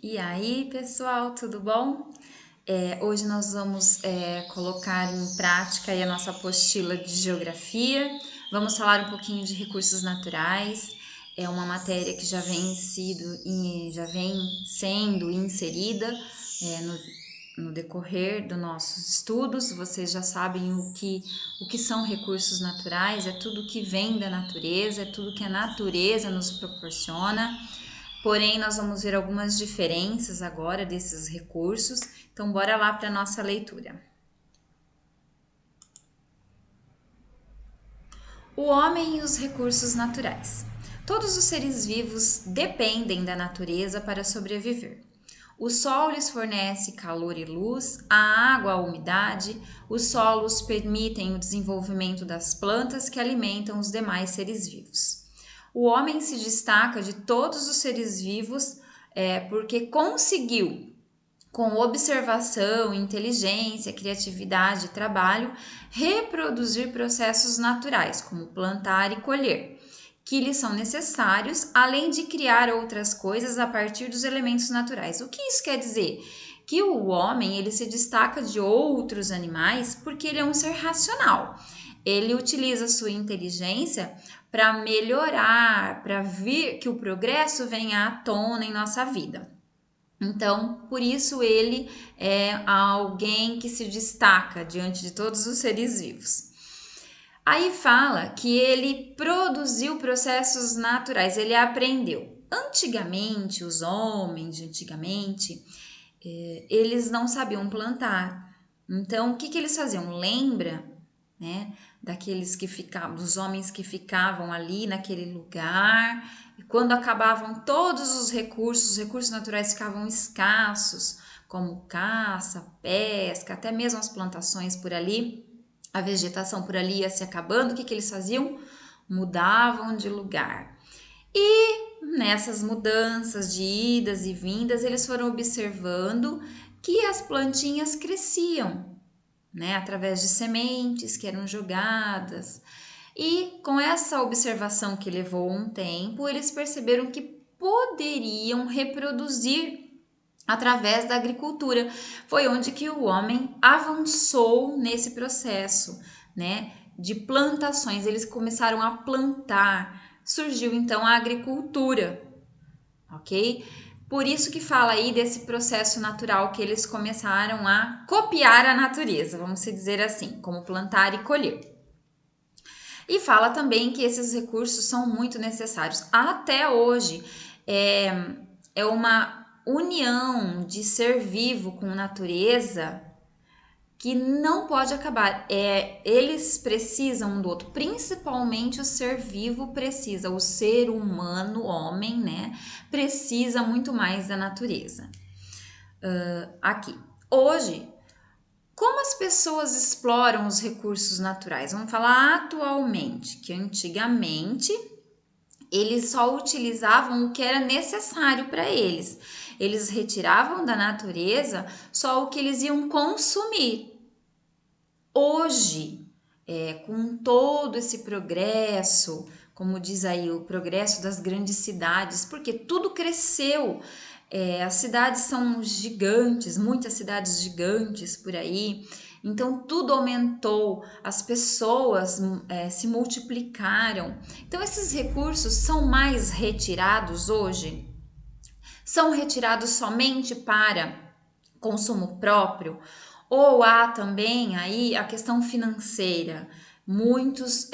E aí, pessoal, tudo bom? Hoje nós vamos colocar em prática aí a nossa apostila de geografia. Vamos falar um pouquinho de recursos naturais. É uma matéria que já vem sendo inserida no decorrer dos nossos estudos. Vocês já sabem o que são recursos naturais, é tudo que vem da natureza, é tudo que a natureza nos proporciona. Porém, nós vamos ver algumas diferenças agora desses recursos. Então, bora lá para a nossa leitura. O homem e os recursos naturais. Todos os seres vivos dependem da natureza para sobreviver. O sol lhes fornece calor e luz, a água, a umidade, os solos permitem o desenvolvimento das plantas que alimentam os demais seres vivos. O homem se destaca de todos os seres vivos porque conseguiu, com observação, inteligência, criatividade e trabalho, reproduzir processos naturais, como plantar e colher, que lhes são necessários, além de criar outras coisas a partir dos elementos naturais. O que isso quer dizer? Que o homem ele se destaca de outros animais porque ele é um ser racional. Ele utiliza sua inteligência para melhorar, para vir que o progresso venha à tona em nossa vida. Então, por isso ele é alguém que se destaca diante de todos os seres vivos. Aí fala que ele produziu processos naturais, ele aprendeu. Antigamente, os homens de antigamente, eles não sabiam plantar. Então, o que que eles faziam? Lembra, né, daqueles que ficavam, dos homens que ficavam ali naquele lugar, e quando acabavam todos os recursos naturais ficavam escassos, como caça, pesca, até mesmo as plantações por ali, a vegetação por ali ia se acabando, o que que eles faziam? Mudavam de lugar. E nessas mudanças de idas e vindas, eles foram observando que as plantinhas cresciam, né, através de sementes que eram jogadas. E com essa observação que levou um tempo, eles perceberam que poderiam reproduzir através da agricultura. Foi onde que o homem avançou nesse processo, né, de plantações. Eles começaram a plantar. Surgiu então a agricultura, ok? Por isso que fala aí desse processo natural que eles começaram a copiar a natureza, vamos dizer assim, como plantar e colher. E fala também que esses recursos são muito necessários. Até hoje é, é uma união de ser vivo com natureza que não pode acabar. Eles precisam um do outro, principalmente o ser vivo precisa, o ser humano, homem, né? Precisa muito mais da natureza. Aqui. Hoje, como as pessoas exploram os recursos naturais? Vamos falar atualmente, que antigamente eles só utilizavam o que era necessário para eles. Eles retiravam da natureza só o que eles iam consumir. Hoje, com todo esse progresso, como diz aí, o progresso das grandes cidades, porque tudo cresceu. As cidades são gigantes, muitas cidades gigantes por aí, então tudo aumentou, as pessoas se multiplicaram. Então, esses recursos são mais retirados hoje? São retirados somente para consumo próprio? Ou há também aí a questão financeira? Muitos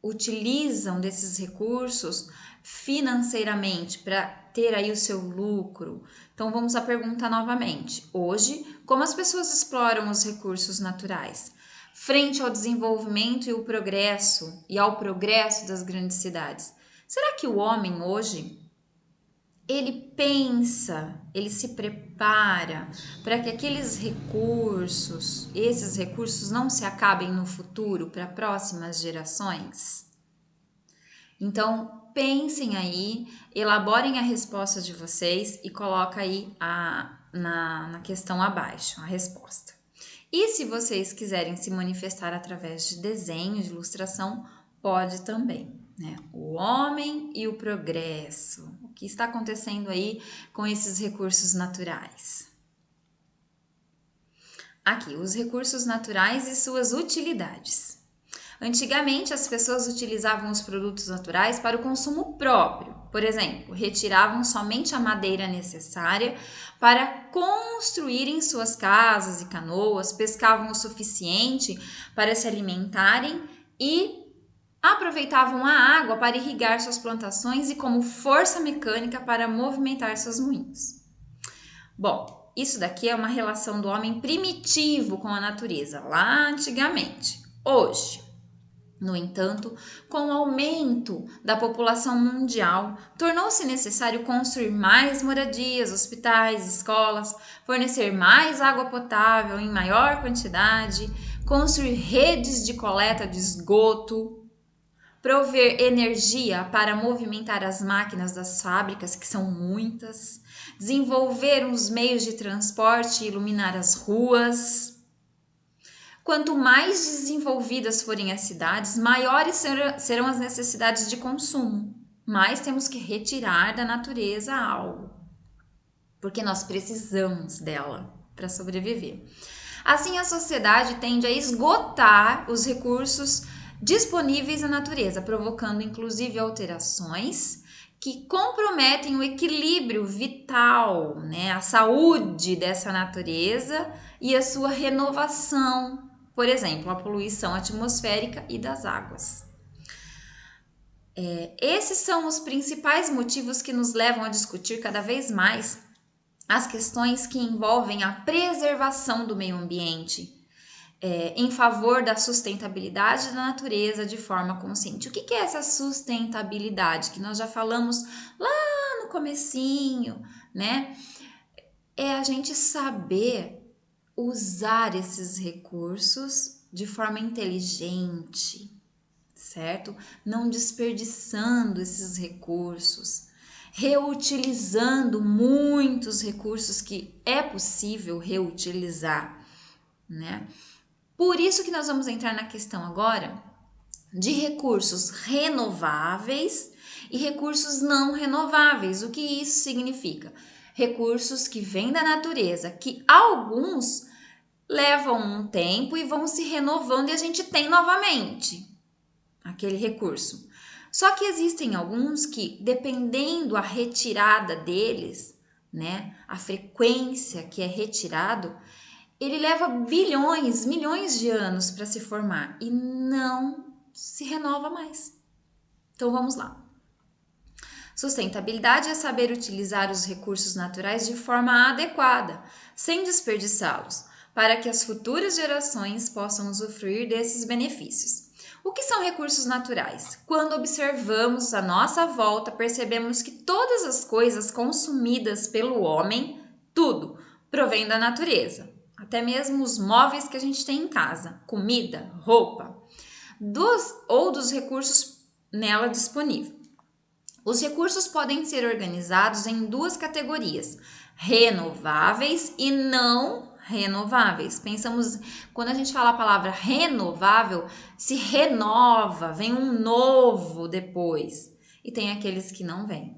utilizam desses recursos financeiramente para ter aí o seu lucro. Então vamos à pergunta novamente. Hoje, como as pessoas exploram os recursos naturais? Frente ao desenvolvimento e ao progresso das grandes cidades. Será que o homem hoje ele pensa, ele se prepara para que esses recursos não se acabem no futuro para próximas gerações? Então, pensem aí, elaborem a resposta de vocês e coloca aí na questão abaixo a resposta. E se vocês quiserem se manifestar através de desenho, de ilustração, pode também, né? O homem e o progresso, que está acontecendo aí com esses recursos naturais? Aqui, os recursos naturais e suas utilidades. Antigamente, as pessoas utilizavam os produtos naturais para o consumo próprio. Por exemplo, retiravam somente a madeira necessária para construírem suas casas e canoas, pescavam o suficiente para se alimentarem e aproveitavam a água para irrigar suas plantações e como força mecânica para movimentar seus moinhos. Bom, isso daqui é uma relação do homem primitivo com a natureza, lá antigamente. Hoje, no entanto, com o aumento da população mundial, tornou-se necessário construir mais moradias, hospitais, escolas, fornecer mais água potável em maior quantidade, construir redes de coleta de esgoto, prover energia para movimentar as máquinas das fábricas, que são muitas, desenvolver os meios de transporte e iluminar as ruas. Quanto mais desenvolvidas forem as cidades, maiores serão as necessidades de consumo. Mais temos que retirar da natureza algo, porque nós precisamos dela para sobreviver. Assim, a sociedade tende a esgotar os recursos disponíveis na natureza, provocando inclusive alterações que comprometem o equilíbrio vital, né, a saúde dessa natureza e a sua renovação. Por exemplo, a poluição atmosférica e das águas. Esses são os principais motivos que nos levam a discutir cada vez mais as questões que envolvem a preservação do meio ambiente, em favor da sustentabilidade da natureza de forma consciente. O que é essa sustentabilidade que nós já falamos lá no comecinho, né? É a gente saber usar esses recursos de forma inteligente, certo? Não desperdiçando esses recursos, reutilizando muitos recursos que é possível reutilizar, né? Por isso que nós vamos entrar na questão agora de recursos renováveis e recursos não renováveis. O que isso significa? Recursos que vêm da natureza, que alguns levam um tempo e vão se renovando e a gente tem novamente aquele recurso. Só que existem alguns que, dependendo a retirada deles, né, a frequência que é retirado, ele leva bilhões, milhões de anos para se formar e não se renova mais. Então vamos lá. Sustentabilidade é saber utilizar os recursos naturais de forma adequada, sem desperdiçá-los, para que as futuras gerações possam usufruir desses benefícios. O que são recursos naturais? Quando observamos a nossa volta, percebemos que todas as coisas consumidas pelo homem, tudo, provém da natureza. Até mesmo os móveis que a gente tem em casa, comida, roupa, dos recursos nela disponíveis. Os recursos podem ser organizados em duas categorias: renováveis e não renováveis. Pensamos, quando a gente fala a palavra renovável, se renova, vem um novo depois. E tem aqueles que não vêm.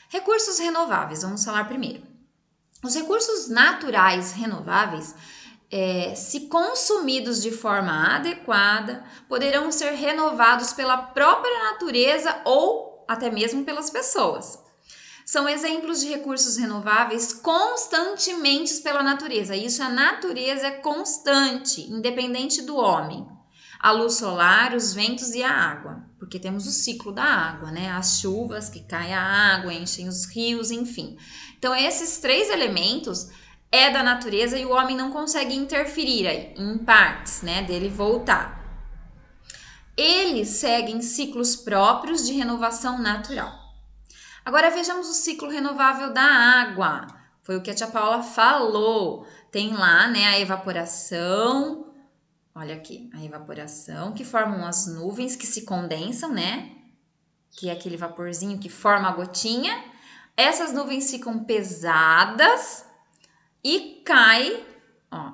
Recursos renováveis, vamos falar primeiro. Os recursos naturais renováveis, se consumidos de forma adequada, poderão ser renovados pela própria natureza ou até mesmo pelas pessoas. São exemplos de recursos renováveis constantemente pela natureza. Isso, a natureza é constante, independente do homem. A luz solar, os ventos e a água, porque temos o ciclo da água, né? As chuvas que caem a água, enchem os rios, enfim. Então, esses três elementos é da natureza e o homem não consegue interferir aí, em partes, né? Dele voltar. Eles seguem ciclos próprios de renovação natural. Agora vejamos o ciclo renovável da água. Foi o que a tia Paula falou. Tem lá, né, a evaporação. Olha aqui, a evaporação que formam as nuvens que se condensam, né? Que é aquele vaporzinho que forma a gotinha. Essas nuvens ficam pesadas e caem, ó,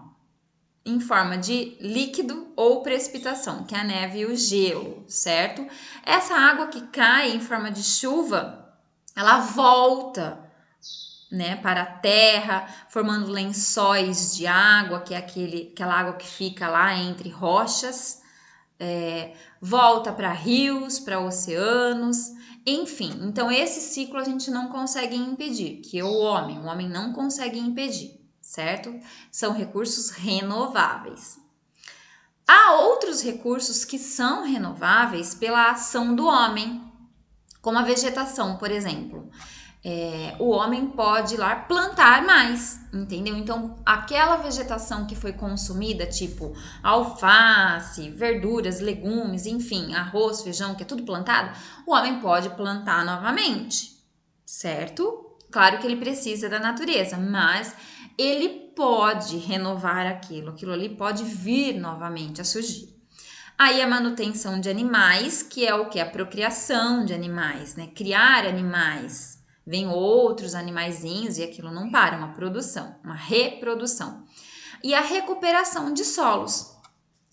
em forma de líquido ou precipitação, que é a neve e o gelo, certo? Essa água que cai em forma de chuva, ela volta, né, para a terra, formando lençóis de água, que é aquela água que fica lá entre rochas, volta para rios, para oceanos, enfim. Então, esse ciclo a gente não consegue impedir, que é o homem não consegue impedir, certo? São recursos renováveis. Há outros recursos que são renováveis pela ação do homem, como a vegetação, por exemplo. O homem pode ir lá plantar mais, entendeu? Então, aquela vegetação que foi consumida, tipo alface, verduras, legumes, enfim, arroz, feijão, que é tudo plantado, o homem pode plantar novamente, certo? Claro que ele precisa da natureza, mas ele pode renovar aquilo ali pode vir novamente a surgir. Aí a manutenção de animais, que é o que? A procriação de animais, né? Criar animais. Vem outros animaizinhos e aquilo não para, uma produção, uma reprodução. E a recuperação de solos.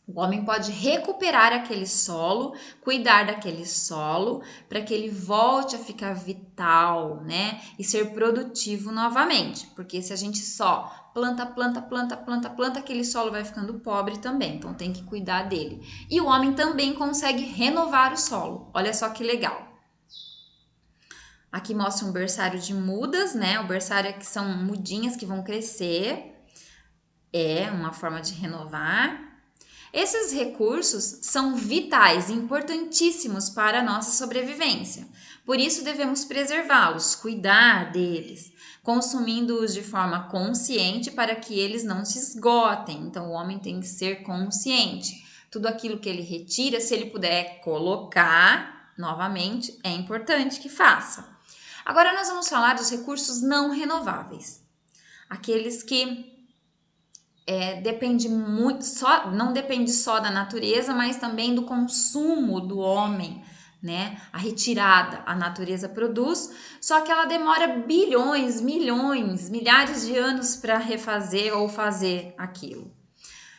O homem pode recuperar aquele solo, cuidar daquele solo, para que ele volte a ficar vital, né? E ser produtivo novamente. Porque se a gente só planta, aquele solo vai ficando pobre também. Então tem que cuidar dele. E o homem também consegue renovar o solo. Olha só que legal. Aqui mostra um berçário de mudas, né? O berçário é que são mudinhas que vão crescer. É uma forma de renovar. Esses recursos são vitais, importantíssimos para a nossa sobrevivência. Por isso devemos preservá-los, cuidar deles, consumindo-os de forma consciente para que eles não se esgotem. Então o homem tem que ser consciente. Tudo aquilo que ele retira, se ele puder colocar novamente, é importante que faça. Agora nós vamos falar dos recursos não renováveis. Aqueles que depende muito, não depende só da natureza, mas também do consumo do homem, né? A retirada a natureza produz, só que ela demora bilhões, milhões, milhares de anos para refazer ou fazer aquilo.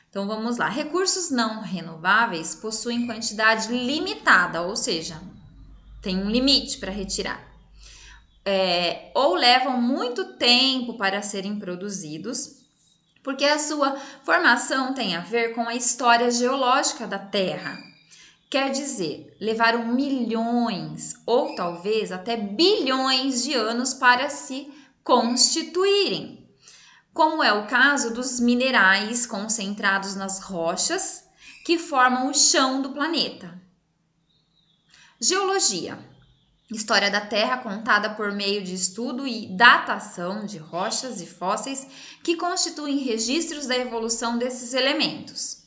Então vamos lá. Recursos não renováveis possuem quantidade limitada, ou seja, tem um limite para retirar. Ou levam muito tempo para serem produzidos, porque a sua formação tem a ver com a história geológica da Terra. Quer dizer, levaram milhões ou talvez até bilhões de anos para se constituírem, como é o caso dos minerais concentrados nas rochas que formam o chão do planeta. Geologia. História da Terra contada por meio de estudo e datação de rochas e fósseis que constituem registros da evolução desses elementos.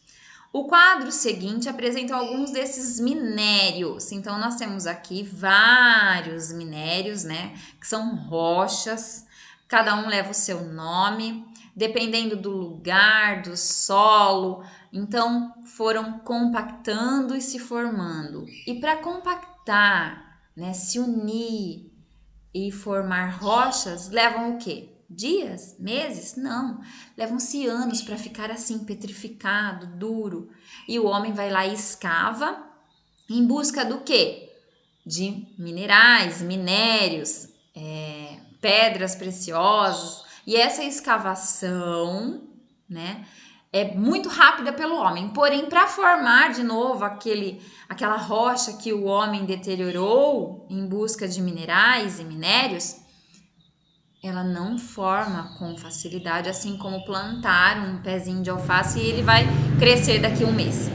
O quadro seguinte apresenta alguns desses minérios. Então, nós temos aqui vários minérios, né? Que são rochas, cada um leva o seu nome, dependendo do lugar, do solo. Então, foram compactando e se formando. E para compactar, né, se unir e formar rochas, levam o quê? Dias? Meses? Não. Levam-se anos para ficar assim, petrificado, duro. E o homem vai lá e escava em busca do quê? De minerais, minérios, pedras preciosas. E essa escavação, né, é muito rápida pelo homem. Porém, para formar de novo aquela rocha que o homem deteriorou em busca de minerais e minérios, ela não forma com facilidade, assim como plantar um pezinho de alface e ele vai crescer daqui a um mês.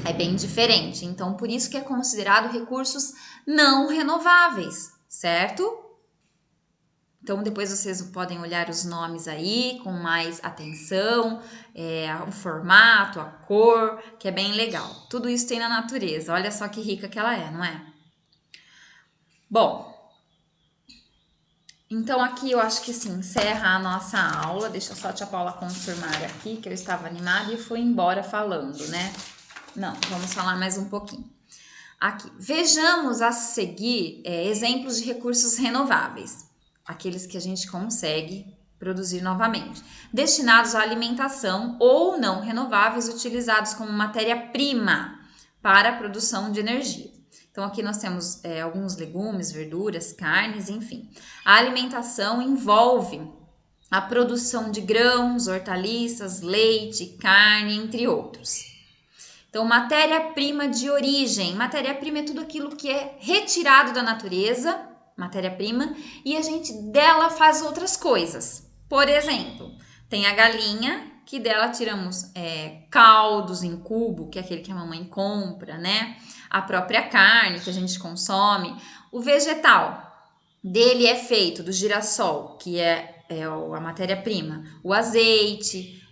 É bem diferente. Então, por isso que é considerado recursos não renováveis, certo? Então, depois vocês podem olhar os nomes aí com mais atenção, o formato, a cor, que é bem legal. Tudo isso tem na natureza. Olha só que rica que ela é, não é? Bom, então aqui eu acho que se encerra a nossa aula. Deixa só a tia Paula confirmar aqui que eu estava animada e fui embora falando, né? Não, vamos falar mais um pouquinho. Aqui, vejamos a seguir exemplos de recursos renováveis. Aqueles que a gente consegue produzir novamente, destinados à alimentação ou não renováveis, utilizados como matéria-prima para a produção de energia. Então, aqui nós temos alguns legumes, verduras, carnes, enfim. A alimentação envolve a produção de grãos, hortaliças, leite, carne, entre outros. Então, matéria-prima de origem. Matéria-prima é tudo aquilo que é retirado da natureza, matéria-prima, e a gente dela faz outras coisas. Por exemplo, tem a galinha, que dela tiramos caldos em cubo, que é aquele que a mamãe compra, né? A própria carne que a gente consome. O vegetal, dele é feito do girassol, que é a matéria-prima. O azeite,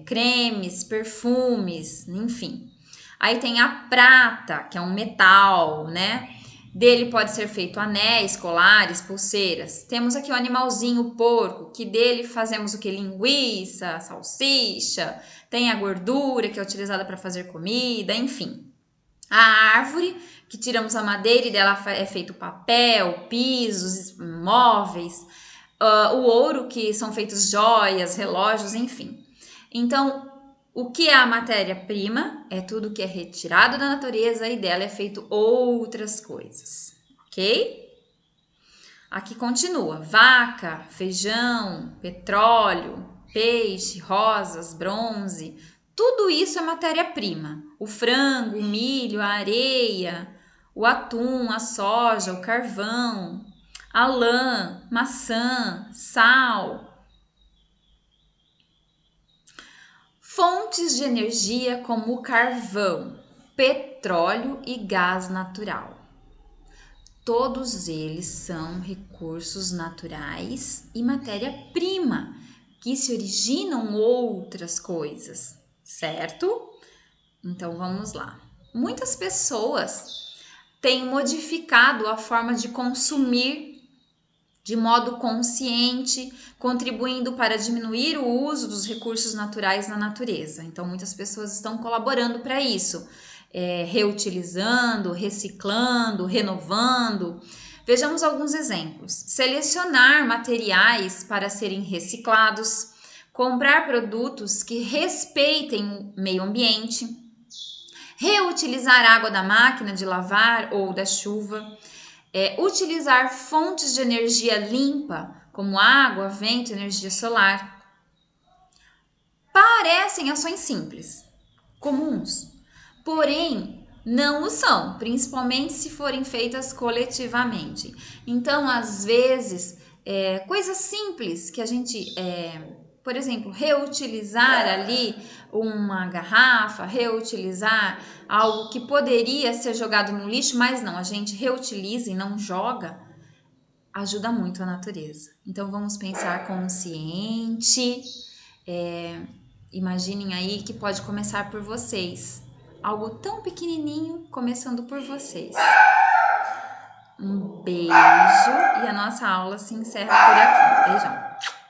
cremes, perfumes, enfim. Aí tem a prata, que é um metal, né? Dele pode ser feito anéis, colares, pulseiras. Temos aqui o animalzinho, o porco, que dele fazemos o que? Linguiça, salsicha. Tem a gordura, que é utilizada para fazer comida, enfim. A árvore, que tiramos a madeira e dela é feito papel, pisos, móveis. O ouro, que são feitos joias, relógios, enfim. Então, o que é a matéria-prima? É tudo que é retirado da natureza e dela é feito outras coisas, ok? Aqui continua: vaca, feijão, petróleo, peixe, rosas, bronze. Tudo isso é matéria-prima. O frango, o milho, a areia, o atum, a soja, o carvão, a lã, maçã, sal. Fontes de energia como o carvão, petróleo e gás natural. Todos eles são recursos naturais e matéria-prima, que se originam outras coisas, certo? Então vamos lá. Muitas pessoas têm modificado a forma de consumir de modo consciente, contribuindo para diminuir o uso dos recursos naturais na natureza. Então, muitas pessoas estão colaborando para isso, reutilizando, reciclando, renovando. Vejamos alguns exemplos: selecionar materiais para serem reciclados, comprar produtos que respeitem o meio ambiente, reutilizar a água da máquina de lavar ou da chuva. Utilizar fontes de energia limpa, como água, vento, energia solar. Parecem ações simples, comuns, porém não o são, principalmente se forem feitas coletivamente. Então, às vezes, coisas simples que a gente, por exemplo, reutilizar ali uma garrafa, reutilizar algo que poderia ser jogado no lixo, mas não, a gente reutiliza e não joga, ajuda muito a natureza. Então vamos pensar consciente. Imaginem aí que pode começar por vocês. Algo tão pequenininho começando por vocês. Um beijo e a nossa aula se encerra por aqui. Beijão!